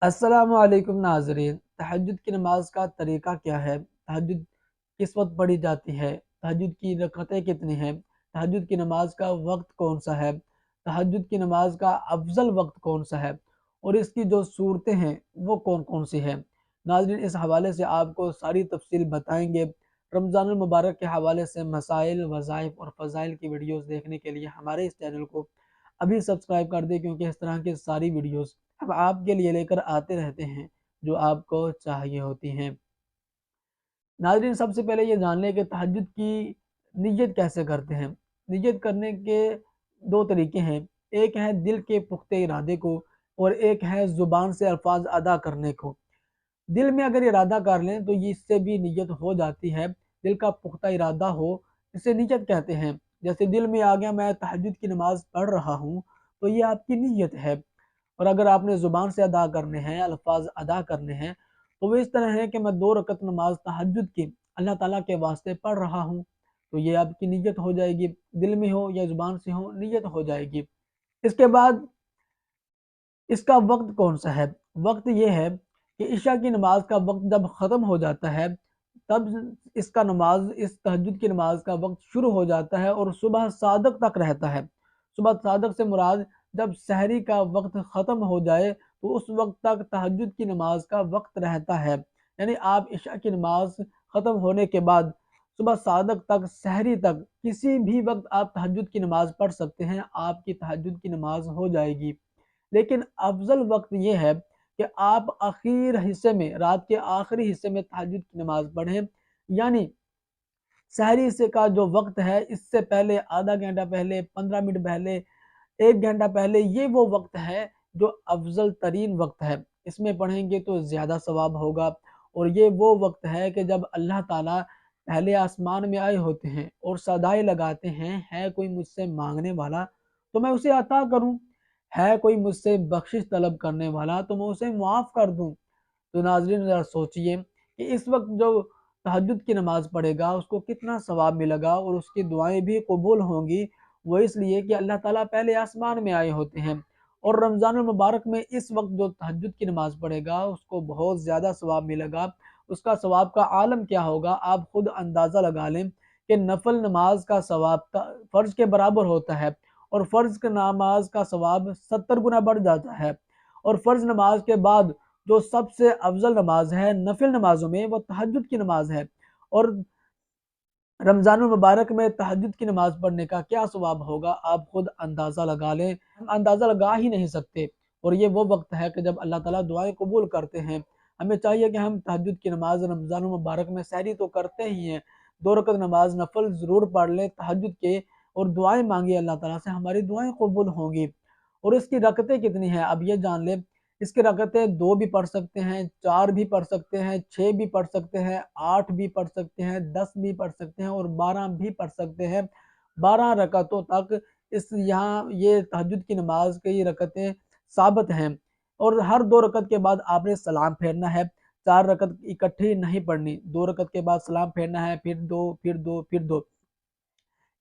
अस्सलाम वालेकुम नाज़रीन। तहज्जुद की नमाज का तरीका क्या है? तहज्जुद किस वक्त पढ़ी जाती है? तहज्जुद की रकअतें कितनी हैं? तहज्जुद की नमाज का वक्त कौन सा है? तहज्जुद की नमाज का अफजल वक्त कौन सा है? और इसकी जो सूरतें हैं वो कौन कौन सी हैं? नाज़रीन, इस हवाले से आपको सारी तफसील बताएंगे। रमज़ानुल मुबारक के हवाले से मसाइल, वज़ाइफ और फ़ज़ाइल की वीडियोज़ देखने के लिए हमारे इस चैनल को अभी सब्सक्राइब कर दें, क्योंकि इस तरह की सारी वीडियोज़ हम आपके लिए लेकर आते रहते हैं जो आपको चाहिए होती हैं। नाज़रीन, सबसे पहले ये जान लें कि तहज्जुद की नियत कैसे करते हैं। नियत करने के दो तरीके हैं। एक है दिल के पुख्ते इरादे को, और एक है ज़ुबान से अल्फाज अदा करने को। दिल में अगर इरादा कर लें तो ये इससे भी नियत हो जाती है। दिल का पुख्ता इरादा हो, इसे नियत कहते हैं। जैसे दिल में आ गया मैं तहज्जुद की नमाज पढ़ रहा हूँ, तो ये आपकी नियत है। और अगर आपने ज़ुबान से अदा करने हैं, अल्फाज अदा करने हैं, तो वो इस तरह है कि मैं 2 रकत नमाज तहज्जुद की अल्लाह ताला के वास्ते पढ़ रहा हूँ, तो ये आपकी नियत हो जाएगी। दिल में हो या ज़ुबान से हो, नियत हो जाएगी। इसके बाद इसका वक्त कौन सा है? वक्त ये है कि इशा की नमाज का वक्त जब ख़त्म हो जाता है, तब इसका नमाज इस तहज्जुद की नमाज का वक्त शुरू हो जाता है और सुबह सादक तक रहता है। सुबह सादक से मुराद जब सहरी का वक्त ख़त्म हो जाए, तो उस वक्त तक तहज्जुद की नमाज का वक्त रहता है। यानी आप इशा की नमाज ख़त्म होने के बाद सुबह सादक तक, सहरी तक, किसी भी वक्त आप तहज्जुद की नमाज पढ़ सकते हैं, आपकी तहज्जुद की नमाज हो जाएगी। लेकिन अफ़ज़ल वक्त ये है कि आप आखिर हिस्से में, रात के आखिरी हिस्से में तहज्जुद की नमाज पढ़ें। यानी सहरी से का जो वक्त है, इससे पहले आधा घंटा पहले, 15 मिनट पहले, 1 घंटा पहले, ये वो वक्त है जो अफ़ज़ल तरीन वक्त है। इसमें पढ़ेंगे तो ज़्यादा सवाब होगा। और ये वो वक्त है कि जब अल्लाह ताला पहले आसमान में आए होते हैं और सदाएँ लगाते हैं, है कोई मुझसे माँगने वाला तो मैं उसे अता करूँ, है कोई मुझसे बख्शिश तलब करने वाला तो मैं उसे मुआफ़ कर दूँ। तो नाज़रीन, ज़रा सोचिए कि इस वक्त जो तहज्जुद की नमाज़ पढ़ेगा उसको कितना सवाब मिलेगा, और उसकी दुआएँ भी कबूल होंगी। वो इसलिए कि अल्लाह ताला पहले आसमान में आए होते हैं। और रमज़ानुल मुबारक में इस वक्त जो तहज्जुद की नमाज़ पढ़ेगा उसको बहुत ज़्यादा सवाब मिलेगा। उसका सवाब का आलम क्या होगा, आप खुद अंदाज़ा लगा लें कि नफ़ल नमाज का सवाब फ़र्ज़ के बराबर होता है, और फ़र्ज़ की नमाज का सवाब 70 गुना बढ़ जाता है। और फ़र्ज़ नमाज के बाद जो सबसे अफ़ज़ल नमाज है नफ़िल नमाज़ों में, वो तहज्जुद की नमाज है। और रमज़ानुल मुबारक में तहज्जुद की नमाज़ पढ़ने का क्या सवाब होगा, आप खुद अंदाज़ा लगा लें। हम अंदाज़ा लगा ही नहीं सकते। और ये वो वक्त है कि जब अल्लाह ताला दुआएं कबूल करते हैं। हमें चाहिए कि हम तहज्जुद की नमाज रमज़ानुल मुबारक में सहरी तो करते ही हैं, 2 रकत नमाज नफल ज़रूर पढ़ लें तहज्जुद के, और दुआएं मांगिए अल्लाह ताला से, हमारी दुआएं कबूल होंगी। और इसकी रकतें कितनी हैं, अब ये जान लें। इसकी रकतें 2 भी पढ़ सकते हैं, 4 भी पढ़ सकते हैं, 6 भी पढ़ सकते हैं, 8 भी पढ़ सकते हैं, 10 भी पढ़ सकते हैं और 12 भी पढ़ सकते हैं। 12 रकातों तक इस यहाँ ये तहज्जुद की नमाज की रकतें साबित हैं। और हर 2 रकत के बाद आपने सलाम फेरना है। 4 रकत इकट्ठी नहीं पढ़नी, 2 रकत के बाद सलाम फेरना है, फिर 2, फिर 2, फिर 2,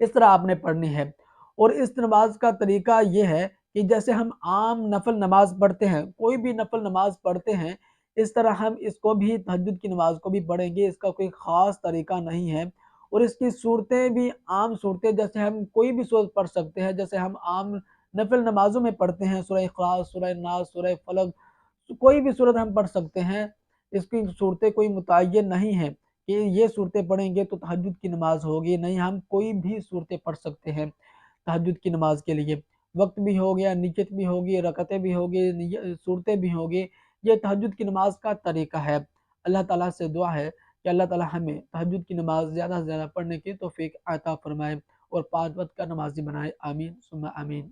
इस तरह आपने पढ़नी है। और इस नमाज का तरीका ये है कि जैसे हम आम नफल नमाज पढ़ते हैं, कोई भी नफल नमाज पढ़ते हैं, इस तरह हम इसको भी तहज्जुद की नमाज को भी पढ़ेंगे। इसका कोई ख़ास तरीका नहीं है। और इसकी सूरतें भी आम सूरतें, जैसे हम कोई भी सूरत पढ़ सकते हैं, जैसे हम आम नफल नमाजों में पढ़ते हैं, सूरह इखलास, सूरह नास, सूरह फलक, कोई भी सूरत हम पढ़ सकते हैं। इसकी सूरतें कोई मुतय्यन नहीं है कि ये सूरतें पढ़ेंगे तो तहज्जुद की नमाज होगी, नहीं, हम कोई भी सूरतें पढ़ सकते हैं तहज्जुद की नमाज के लिए। वक्त भी हो गया, नियत भी होगी, रकतें भी होगी, सूरतें भी होगी। ये तहज्जुद की नमाज का तरीका है। अल्लाह ताला से दुआ है कि अल्लाह ताला हमें तहज्जुद की नमाज ज़्यादा से ज़्यादा पढ़ने की तौफीक अता फरमाए और 5 वक्त का नमाजी बनाए। आमीन सुम्मा आमीन।